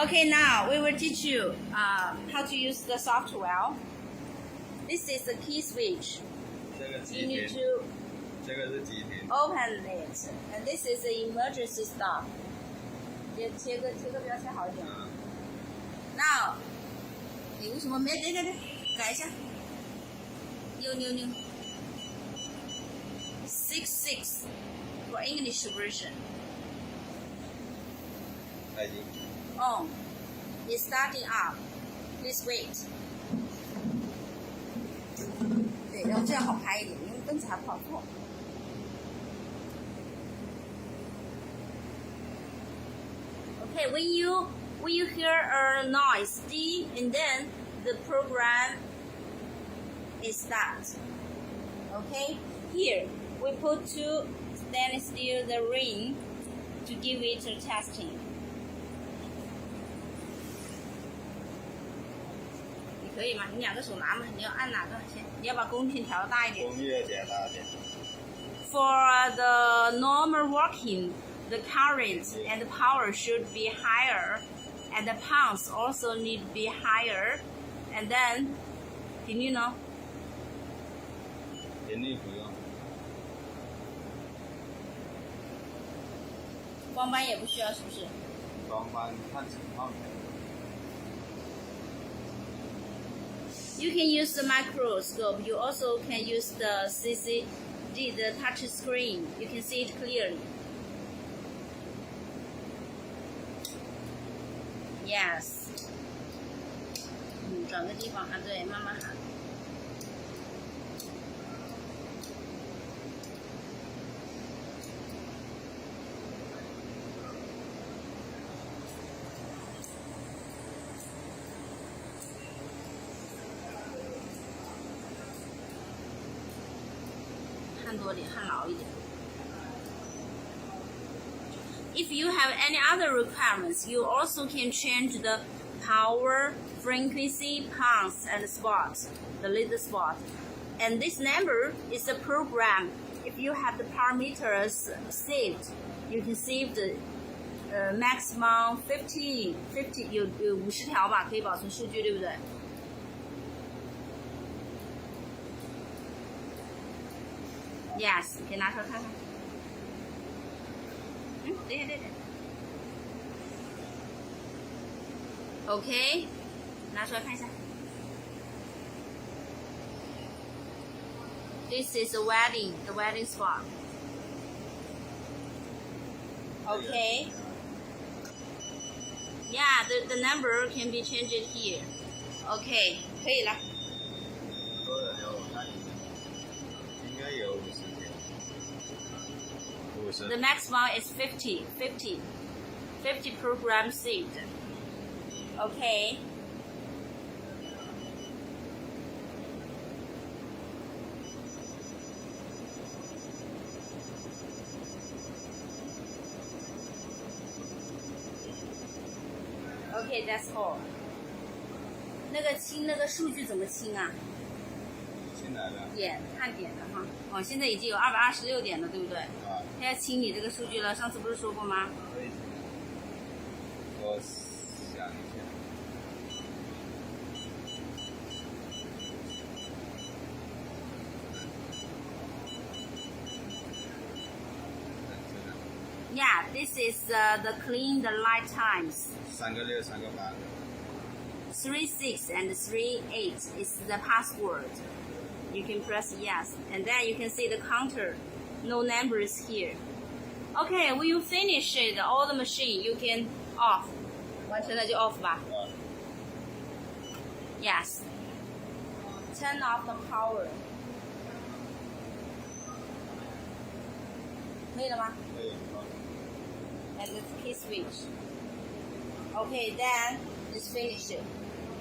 Okay, now we will teach you how to use the software. This is the key switch. You need to open it, and this is the emergency stop. 贴个标签好一点。Now， 你为什么没？对，改一下。扭。66 for English version. On. It's starting up. Please wait. 对，然后这样好拍一点，因为灯子还不好做。Okay, when you hear a noise D, and then the program is start. Okay, here we put two stainless steel the ring to give it a testing. 你可以吗？你两个手拿嘛，你要按哪个先？你要把弓频调大一点。弓越减大点。For the normal working, the current and the power should be higher, and the pounds also need to be higher. And then, 频率呢？频率不用。光斑也不需要，是不是？光斑看情况。You can use the microscope. You also can use the CCD, the touch screen. You can see it clearly. Yes. 找个地方啊，对，慢慢喊。看多点，看牢一点。If you have any other requirements, you also can change the power, frequency, pounds, and spot, the laser spot. And this number is a program. If you have the parameters saved, you can save the maximum 50有50条吧，可以保存数据，对不对？Yes， 可以拿出来看看。等一下。OK， 拿出来看一下。This is the welding spot. Okay. Yeah, the number can be changed here. Okay， 可以了。应该有50条。The maximum is 50 programs saved. Okay. Okay, that's all. 那个清那个数据怎么清啊？清哪个？看点的哈。哦，现在已经有226点了，对不对？啊。它要清你这个数据了，上次不是说过吗？可以。我想一下。Yeah, this is the clean the light times. 3个6，3个8。36 and 38 is the password. You can press yes, and then you can see the counter. No numbers here. Okay, when you finish it, all the machine, you can off. 完成了就 off 吧。Yes. Turn off the power. 可以了吗？可以。And the key switch. Okay, then just finish it.